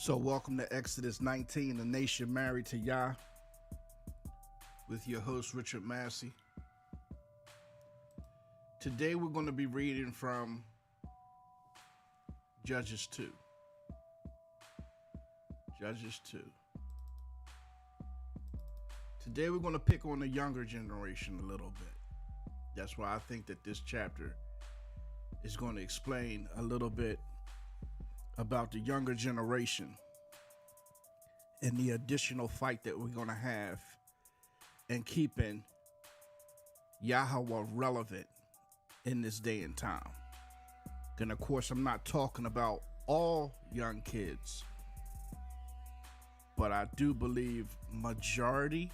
So welcome to Exodus 19, the nation married to Yah, with your host Richard Massey. Today we're going to be reading from Judges 2. Judges 2. Today we're going to pick on the younger generation a little bit. That's why I think that this chapter is going to explain a little bit about the younger generation and the additional fight that we're going to have in keeping Yahweh relevant in this day and time. And of course, I'm not talking about all young kids, but I do believe majority,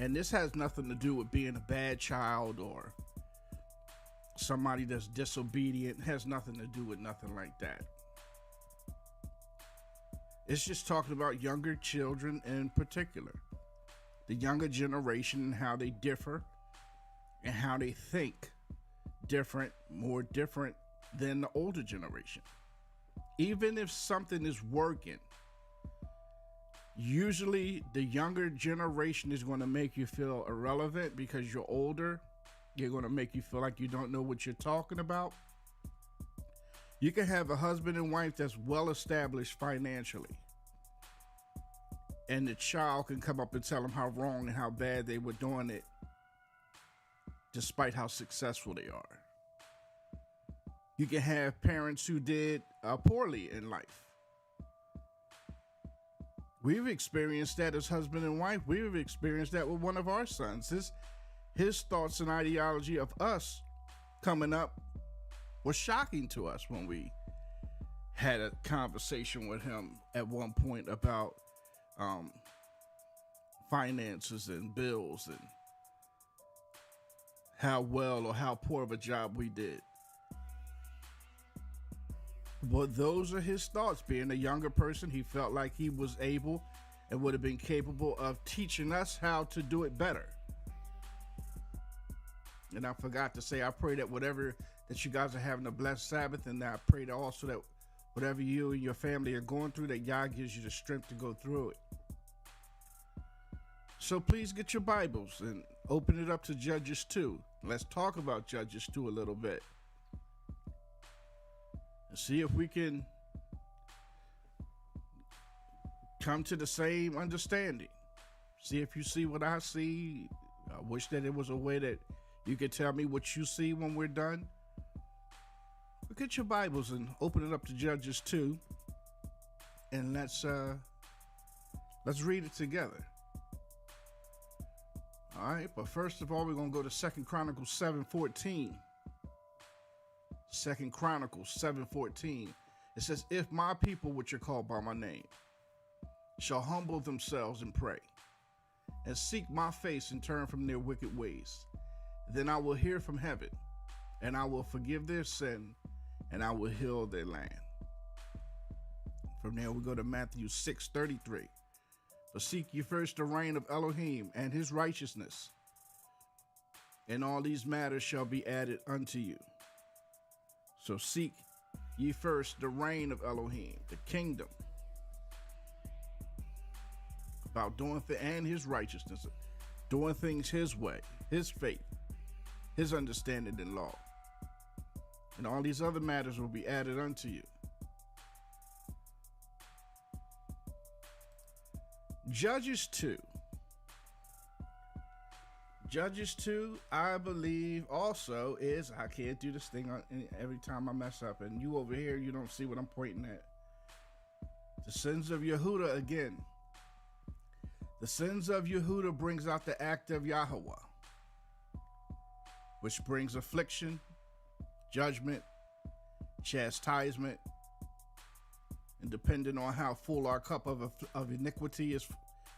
and this has nothing to do with being a bad child or somebody that's disobedient. It has nothing to do with nothing like that. It's just talking about younger children in particular, the younger generation and how they differ and how they think different, more different than the older generation. Even if something is working, usually the younger generation is going to make you feel irrelevant because you're older. You're going to make you feel like you don't know what you're talking about. You can have a husband and wife that's well established financially, and the child can come up and tell them how wrong and how bad they were doing it, despite how successful they are. You can have parents who did poorly in life. We've experienced that as husband and wife. We've experienced that with one of our sons. His thoughts and ideology of us coming up was shocking to us when we had a conversation with him at one point about finances and bills and how well or how poor of a job we did. But those are his thoughts. Being a younger person, he felt like he was able and would have been capable of teaching us how to do it better. And I forgot to say, I pray that whatever that you guys are having a blessed Sabbath, and I pray that also that whatever you and your family are going through, that Yah gives you the strength to go through it. So please get your Bibles and open it up to Judges 2. Let's talk about Judges 2 a little bit. And see if we can come to the same understanding. See if you see what I see. I wish that it was a way that you can tell me what you see when we're done. But get your Bibles and open it up to Judges 2, and let's read it together. All right, but first of all, we're going to go to 2 Chronicles 7:14. 2 Chronicles 7:14. It says, "If my people, which are called by my name, shall humble themselves and pray, and seek my face and turn from their wicked ways, then I will hear from heaven, and I will forgive their sin, and I will heal their land." From there, we go to Matthew 6:33. "But seek ye first the reign of Elohim and his righteousness, and all these matters shall be added unto you." So seek ye first the reign of Elohim, the kingdom, about doing and his righteousness, doing things his way, his faith, his understanding and law, and all these other matters will be added unto you. Judges 2. Judges 2, I believe also is, I can't do this thing every time I mess up, and you over here, you don't see what I'm pointing at. The sins of Yehuda again. The sins of Yehuda brings out the act of Yahweh, which brings affliction, judgment, chastisement, and depending on how full our cup of iniquity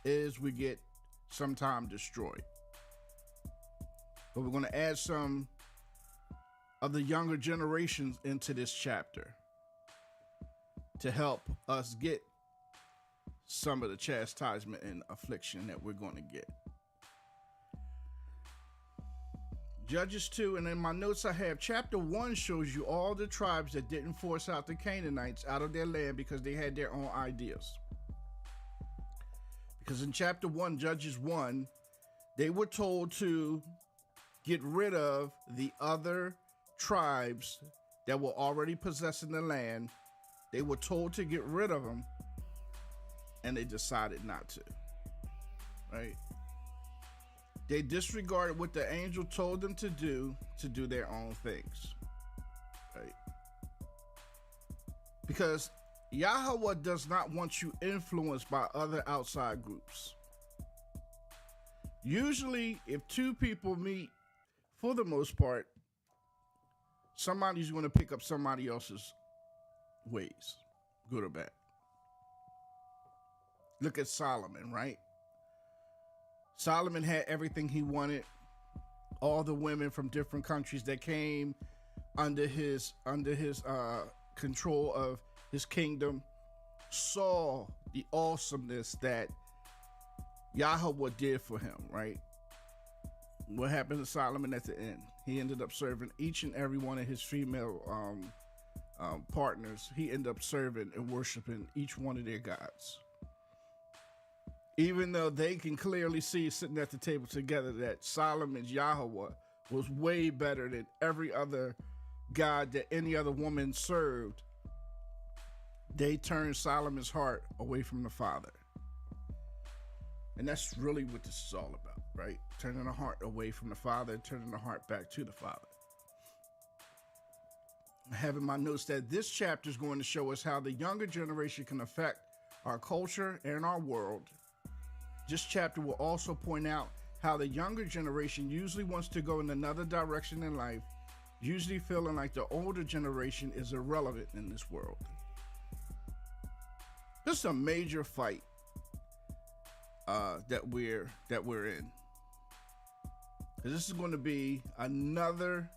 is, we get sometime destroyed. But we're going to add some of the younger generations into this chapter to help us get some of the chastisement and affliction that we're going to get. Judges 2, and in my notes I have chapter 1 shows you all the tribes that didn't force out the Canaanites out of their land because they had their own ideas. Because in chapter 1, Judges 1, they were told to get rid of the other tribes that were already possessing the land. They were told to get rid of them, and they decided not to, right? They disregarded what the angel told them to do their own things, right? Because Yahweh does not want you influenced by other outside groups. Usually, if two people meet, for the most part, somebody's going to pick up somebody else's ways, good or bad. Look at Solomon, right? Solomon had everything he wanted. All the women from different countries that came under his control of his kingdom saw the awesomeness that Yahweh did for him, right? What happened to Solomon at the end? He ended up serving each and every one of his female partners. He ended up serving and worshiping each one of their gods. Even though they can clearly see sitting at the table together that Solomon's Yahweh was way better than every other god that any other woman served, they turned Solomon's heart away from the Father. And that's really what this is all about, right? Turning the heart away from the Father, turning the heart back to the Father. I have in my notes that this chapter is going to show us how the younger generation can affect our culture and our world. This chapter will also point out how the younger generation usually wants to go in another direction in life, usually feeling like the older generation is irrelevant in this world. This is a major fight that we're in. This is going to be another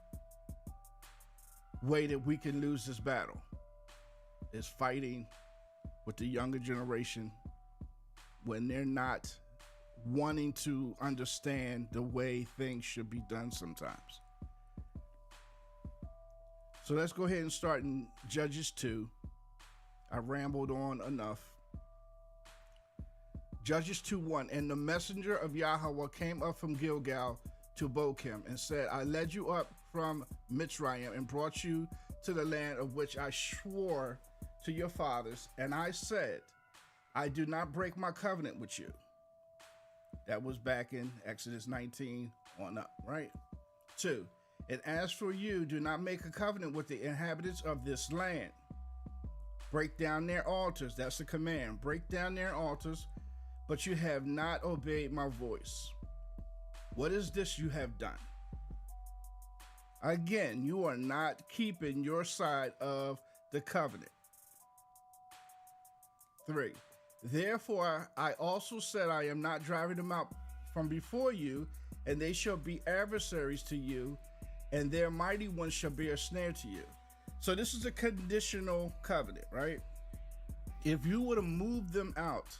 way that we can lose this battle, is fighting with the younger generation when they're not wanting to understand the way things should be done sometimes. So let's go ahead and start in Judges 2. I rambled on enough. Judges 2:1, and the messenger of Yahweh came up from Gilgal to Bochim and said, I led you up from Mitzrayim and brought you to the land of which I swore to your fathers. And I said, I do not break my covenant with you. That was back in Exodus 19 on up, right? 2, and as for you, do not make a covenant with the inhabitants of this land. Break down their altars. That's the command. Break down their altars, but you have not obeyed my voice. What is this you have done? Again, you are not keeping your side of the covenant. 3, therefore I also said, I am not driving them out from before you, and they shall be adversaries to you, and their mighty ones shall be a snare to you. So this is a conditional covenant, right? If you would have moved them out,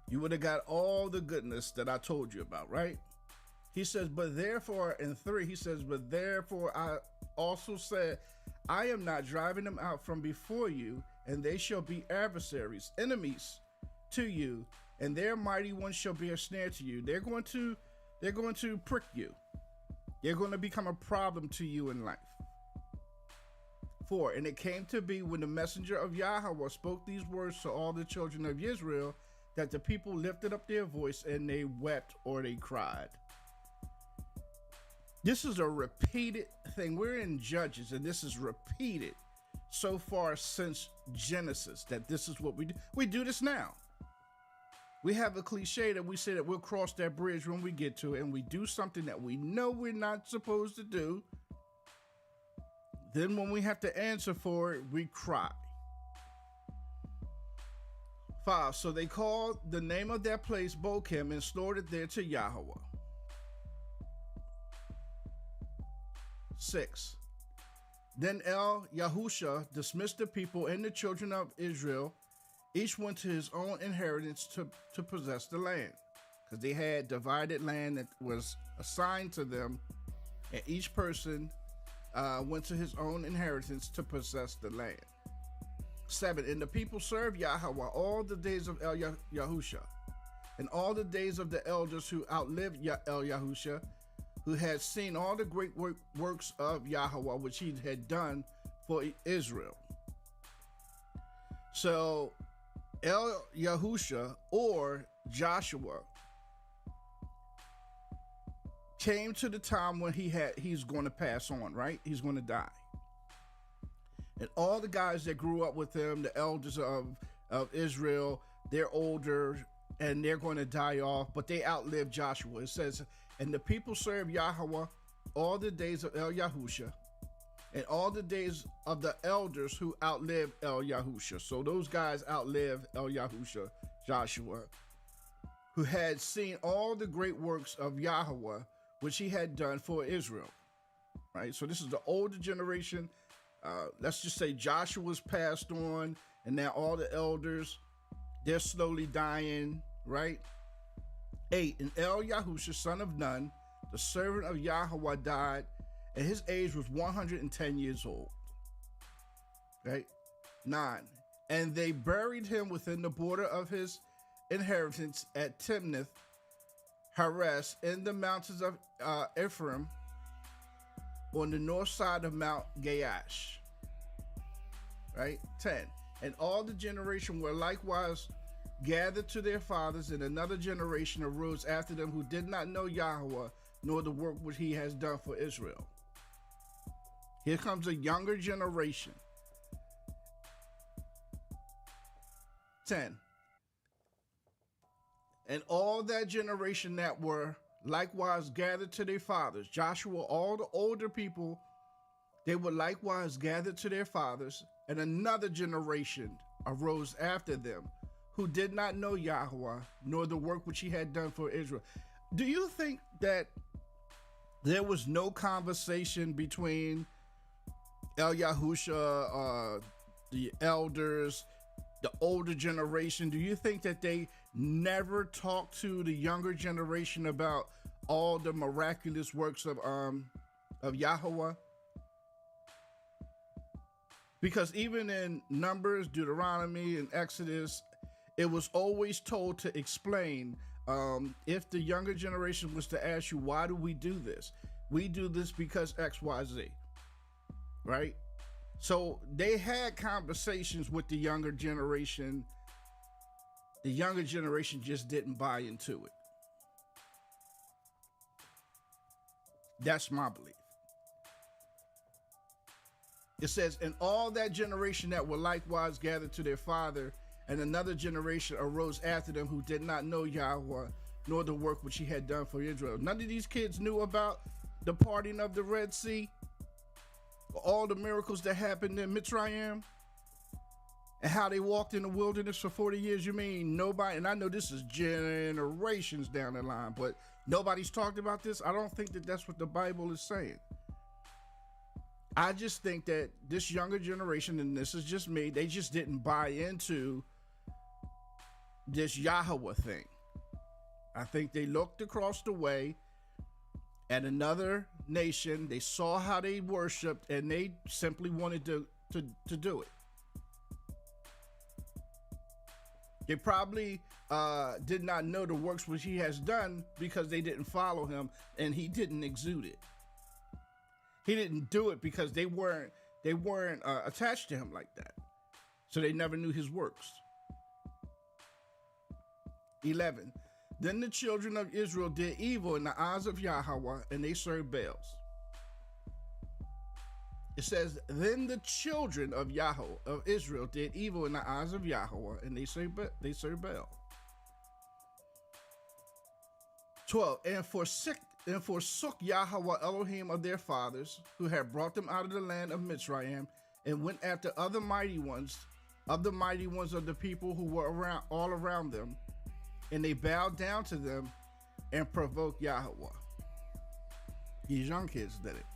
you would have got all the goodness that I told you about, right? He says, but therefore, in 3, he says, but therefore I also said, I am not driving them out from before you, and they shall be adversaries, enemies to you, and their mighty ones shall be a snare to you. They're going to prick you. They're going to become a problem to you in life. 4, and it came to be when the messenger of Yahweh spoke these words to all the children of Israel, that the people lifted up their voice and they wept or they cried. This is a repeated thing. We're in Judges, and this is repeated so far since Genesis, that this is what we do. We do this now. We have a cliche that we say that we'll cross that bridge when we get to it, and we do something that we know we're not supposed to do. Then when we have to answer for it, we cry. 5, so they called the name of that place Bochim and stored it there to Yahweh. 6, then Yahusha dismissed the people and the children of Israel, each went to his own inheritance to possess the land, because they had divided land that was assigned to them and each person went to his own inheritance to possess the land. 7. And the people served Yahweh all the days of Yahusha, and all the days of the elders who outlived Yahusha, who had seen all the great works of Yahweh, which he had done for Israel. So Yahusha, or Joshua, came to the time when he's going to pass on, right? He's going to die. And all the guys that grew up with him, the elders of Israel, they're older and they're going to die off, but they outlived Joshua. It says, and the people served Yahweh all the days of Yahusha, and all the days of the elders who outlived Yahusha. So those guys outlived Yahusha, Joshua, who had seen all the great works of Yahweh, which he had done for Israel, right? So this is the older generation. Let's just say Joshua's passed on, and now all the elders, they're slowly dying, right? 8, and Yahusha, son of Nun, the servant of Yahweh, died, and his age was 110 years old, right? 9, and they buried him within the border of his inheritance at Timnath Heres in the mountains of Ephraim, on the north side of Mount Gaash, right? 10, and all the generation were likewise gathered to their fathers, and another generation arose after them who did not know Yahweh, nor the work which he has done for Israel. Here comes a younger generation. 10, and all that generation that were likewise gathered to their fathers, Joshua, all the older people, they were likewise gathered to their fathers, and another generation arose after them who did not know Yahweh, nor the work which he had done for Israel. Do you think that there was no conversation between Yahusha, the elders, the older generation? Do you think that they never talked to the younger generation about all the miraculous works of Yahweh? Because even in Numbers, Deuteronomy, and Exodus, it was always told to explain, if the younger generation was to ask you, why do we do this? We do this because X, Y, Z, right? So they had conversations with the younger generation. The younger generation just didn't buy into it. That's my belief. It says, and all that generation that were likewise gathered to their father, and another generation arose after them who did not know Yahweh, nor the work which he had done for Israel. None of these kids knew about the parting of the Red Sea, all the miracles that happened in Mitzrayim, and how they walked in the wilderness for 40 years. You mean nobody? And I know this is generations down the line, but nobody's talked about this. I don't think that that's what the Bible is saying. I just think that this younger generation, and this is just me, they just didn't buy into this Yahweh thing. I think they looked across the way at another nation. They saw how they worshiped, and they simply wanted to do it. They probably did not know the works which he has done because they didn't follow him, and he didn't exude it. He didn't do it because they weren't attached to him like that. So they never knew his works. 11. Then the children of Israel did evil in the eyes of Yahweh, and they served Baals. It says, then the children of Israel did evil in the eyes of Yahweh, and they served Baal. 12. And forsook Yahweh Elohim of their fathers, who had brought them out of the land of Mitzrayim, and went after other mighty ones of the people who were all around them, and they bowed down to them and provoked Yahweh. These young kids did it.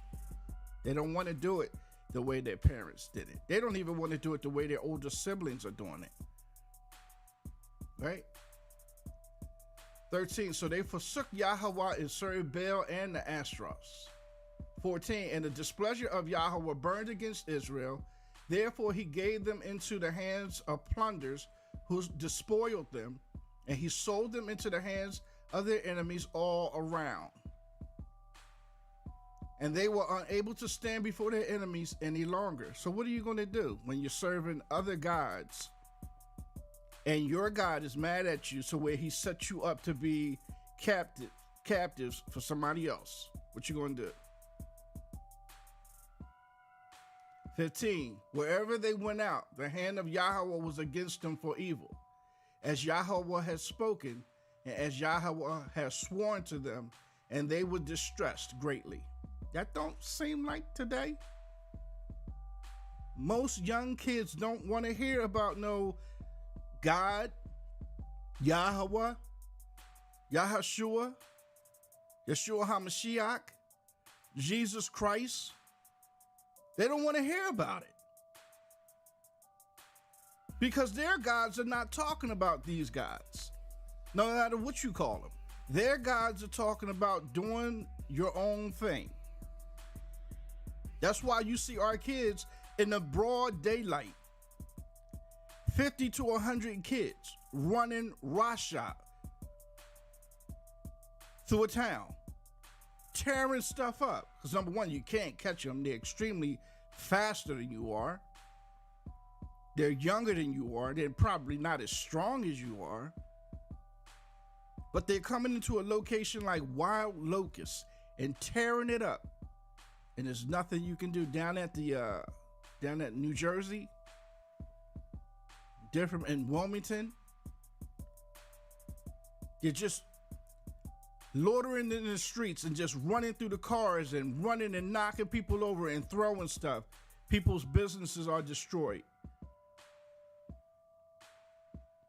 They don't want to do it the way their parents did it. They don't even want to do it the way their older siblings are doing it. Right? 13. So they forsook Yahweh and served Baal and the Ashtaroths. 14, and the displeasure of Yahweh burned against Israel. Therefore he gave them into the hands of plunderers who despoiled them, and he sold them into the hands of their enemies all around. And they were unable to stand before their enemies any longer. So what are you going to do when you're serving other gods and your God is mad at you, so where he set you up to be captives for somebody else? What you going to do? 15, wherever they went out, the hand of Yahweh was against them for evil, as Yahweh has spoken, and as Yahweh has sworn to them, and they were distressed greatly. That don't seem like today. Most young kids don't want to hear about no God, Yahweh, Yahshua, Yeshua HaMashiach, Jesus Christ. They don't want to hear about it. Because their gods are not talking about these gods, no matter what you call them. Their gods are talking about doing your own thing. That's why you see our kids in the broad daylight, 50 to 100 kids running roughshod through a town, tearing stuff up. Because number one, you can't catch them. They're extremely faster than you are. They're younger than you are. They're probably not as strong as you are. But they're coming into a location like wild locusts and tearing it up. And there's nothing you can do down at New Jersey, different in Wilmington. You're just loitering in the streets and just running through the cars and running and knocking people over and throwing stuff. People's businesses are destroyed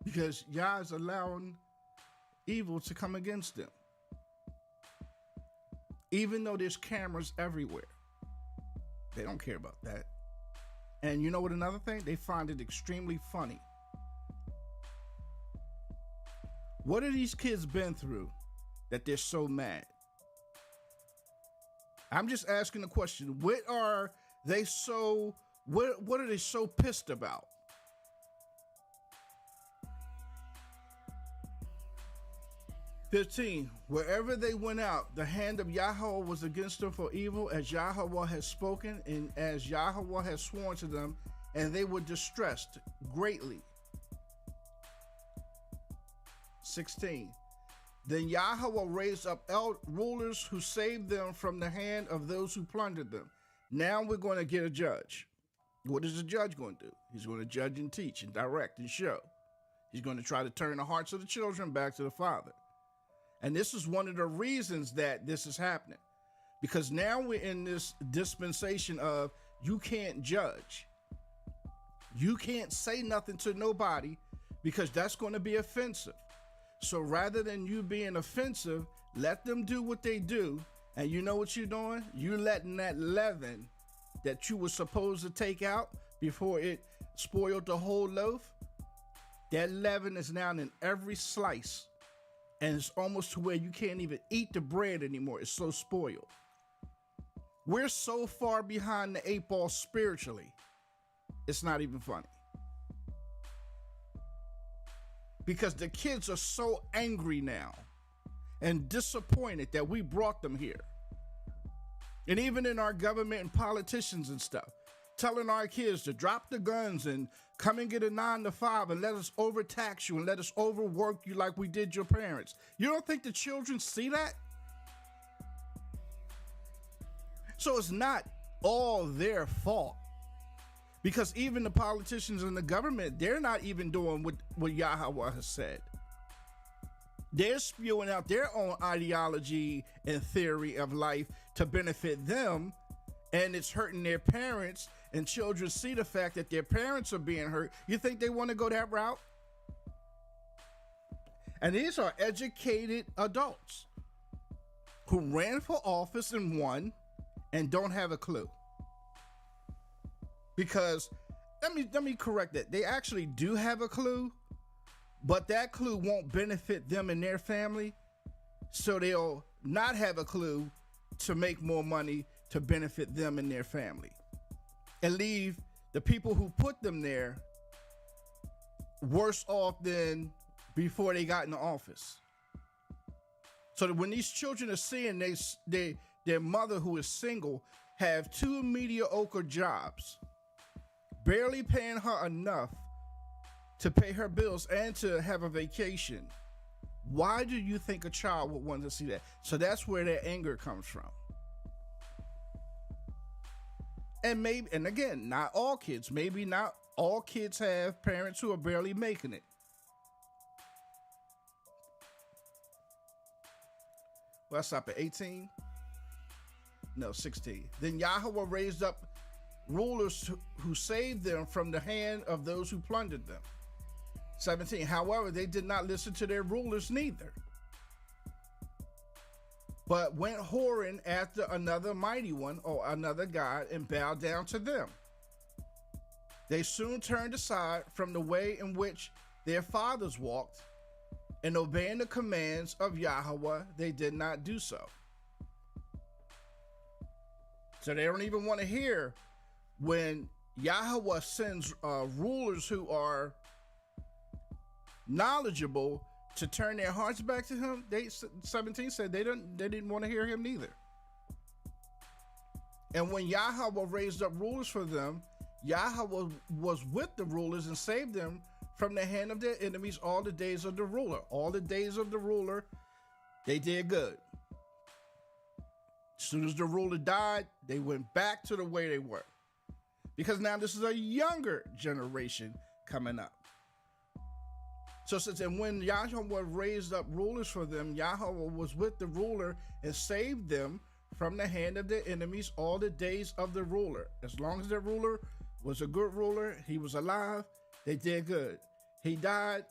because Yah's allowing evil to come against them. Even though there's cameras everywhere, they don't care about that. And you know what, another thing? They find it extremely funny. What have these kids been through that they're so mad? I'm just asking the question. What are they so pissed about? "15, wherever they went out, the hand of Yahweh was against them for evil, as Yahweh has spoken, and as Yahweh has sworn to them, and they were distressed greatly." 16, then Yahweh raised up rulers who saved them from the hand of those who plundered them. Now we're going to get a judge. What is the judge going to do? He's going to judge and teach and direct and show. He's going to try to turn the hearts of the children back to the Father. And this is one of the reasons that this is happening, because now we're in this dispensation of you can't judge. You can't say nothing to nobody because that's going to be offensive. So rather than you being offensive, let them do what they do. And you know what you're doing? You're letting that leaven that you were supposed to take out before it spoiled the whole loaf, that leaven is now in every slice. And it's almost to where you can't even eat the bread anymore. It's so spoiled. We're so far behind the 8 ball spiritually, it's not even funny. Because the kids are so angry now and disappointed that we brought them here. And even in our government and politicians and stuff, telling our kids to drop the guns and come and get a 9 to 5 and let us overtax you and let us overwork you like we did your parents. You don't think the children see that? So it's not all their fault. Because even the politicians in the government, they're not even doing what Yahweh has said. They're spewing out their own ideology and theory of life to benefit them, and it's hurting their parents, and children see the fact that their parents are being hurt. You think they want to go that route? And these are educated adults who ran for office and won and don't have a clue. Because let me correct that. They actually do have a clue, but that clue won't benefit them and their family. So they'll not have a clue to make more money to benefit them and their family, and leave the people who put them there worse off than before they got in the office. So that when these children are seeing their mother, who is single, have two mediocre jobs, barely paying her enough to pay her bills and to have a vacation, why do you think a child would want to see that? So that's where their anger comes from. And maybe, and again, not all kids, maybe not all kids have parents who are barely making it. Well, I stop at 18? No, 16. Then Yahweh raised up rulers who saved them from the hand of those who plundered them. 17. However, they did not listen to their rulers neither, but went whoring after another mighty one or another god and bowed down to them. They soon turned aside from the way in which their fathers walked, and obeying the commands of Yahweh, they did not do so. So they don't even want to hear when Yahweh sends rulers who are knowledgeable to turn their hearts back to him. 17 said they didn't want to hear him neither. And when Yahweh raised up rulers for them, Yahweh was with the rulers and saved them from the hand of their enemies all the days of the ruler. All the days of the ruler, they did good. As soon as the ruler died, they went back to the way they were. Because now this is a younger generation coming up. So since and when Yahweh raised up rulers for them, Yahweh was with the ruler and saved them from the hand of their enemies all the days of the ruler. As long as the ruler was a good ruler, he was alive, they did good. He died,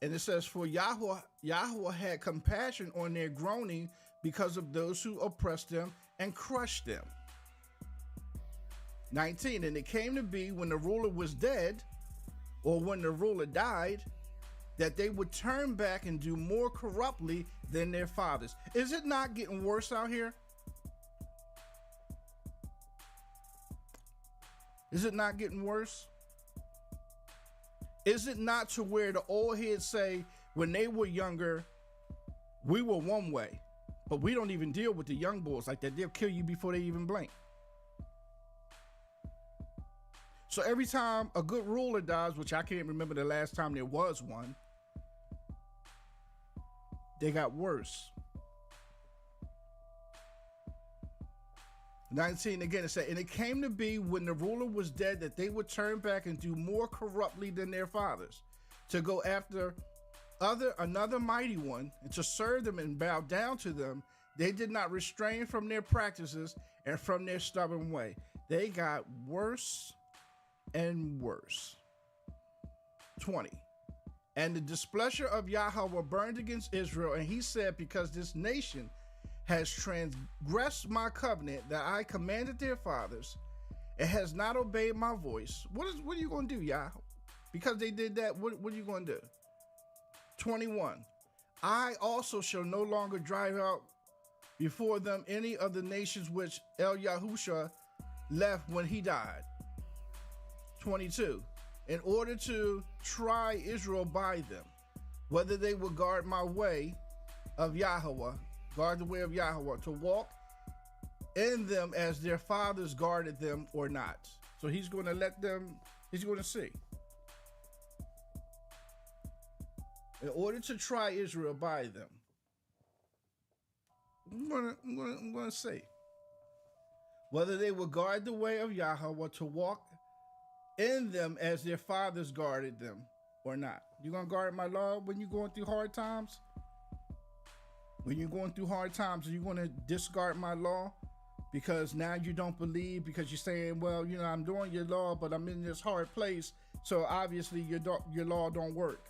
and it says, for Yahweh had compassion on their groaning because of those who oppressed them and crushed them. 19, and it came to be when the ruler was dead, or when the ruler died, that they would turn back and do more corruptly than their fathers. Is it not getting worse out here? Is it not getting worse? Is it not to where the old heads say, when they were younger, we were one way, but we don't even deal with the young boys like that. They'll kill you before they even blink. So every time a good ruler dies, which I can't remember the last time there was one, they got worse. 19 again, it said, and it came to be when the ruler was dead that they would turn back and do more corruptly than their fathers, to go after another mighty one and to serve them and bow down to them. They did not restrain from their practices and from their stubborn way. They got worse and worse. 20. And the displeasure of Yahweh burned against Israel, and he said, because this nation has transgressed my covenant that I commanded their fathers, and has not obeyed my voice. What are you going to do, Yah? Because they did that, what are you going to do? 21. I also shall no longer drive out before them any of the nations which Yahusha left when he died. 22. In order to try Israel by them, whether they would guard my way of Yahweh, guard the way of Yahweh, to walk in them as their fathers guarded them or not. So he's going to let them, he's going to see. In order to try Israel by them, I'm going to say, whether they would guard the way of Yahweh, to walk in them as their fathers guarded them or not. You're going to guard my law when you're going through hard times? When you're going through hard times, are you going to discard my law because now you don't believe, because you're saying, well, you know, I'm doing your law, but I'm in this hard place, so obviously your law don't work.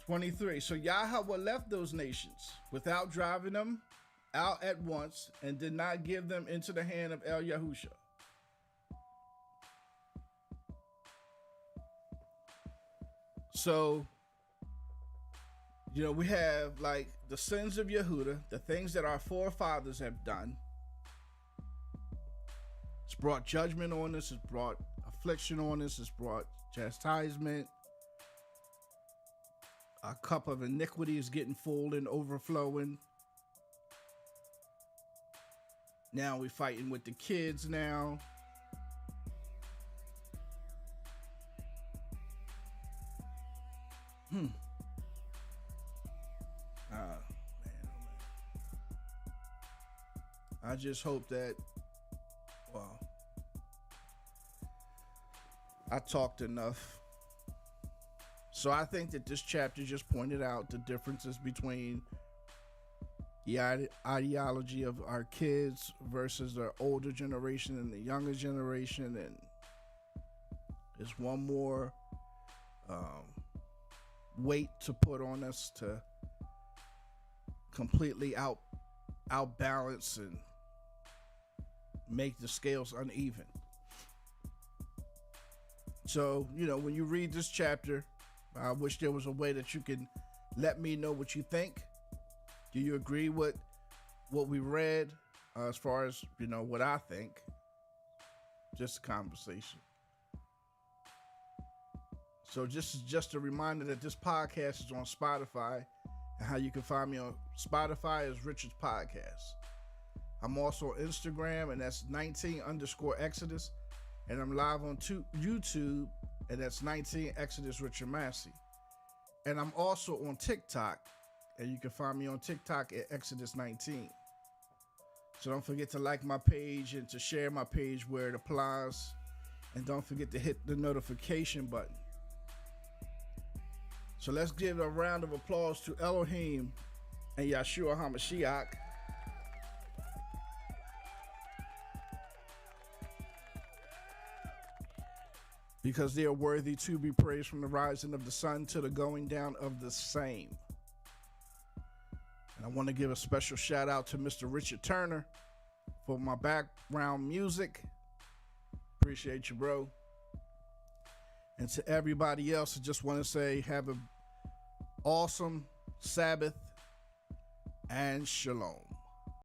(23) So Yahweh left those nations without driving them out at once, and did not give them into the hand of Yahusha. So We have like the sins of Yehuda, the things that our forefathers have done. It's brought judgment on us. It's brought affliction on us. It's brought chastisement. Our cup of iniquity is getting full and overflowing. Now we're fighting with the kids now. Man, oh man. I just hope that, well, I talked enough. So I think that this chapter just pointed out the differences between the ideology of our kids versus the older generation and the younger generation, and there's one more weight to put on us to completely outbalance and make the scales uneven. So, when you read this chapter, I wish there was a way that you can let me know what you think. Do you agree with what we read as far as, what I think? Just a conversation. So just a reminder that this podcast is on Spotify, and how you can find me on Spotify is Richard's Podcast. I'm also on Instagram, and that's 19_Exodus. And I'm live on YouTube, and that's 19 Richard Massey. And I'm also on TikTok, and you can find me on TikTok at Exodus 19. So don't forget to like my page and to share my page where it applies. And don't forget to hit the notification button. So let's give a round of applause to Elohim and Yeshua HaMashiach. Because they are worthy to be praised from the rising of the sun to the going down of the same. And I want to give a special shout out to Mr. Richard Turner for my background music. Appreciate you, bro. And to everybody else, I just want to say have an awesome Sabbath and shalom.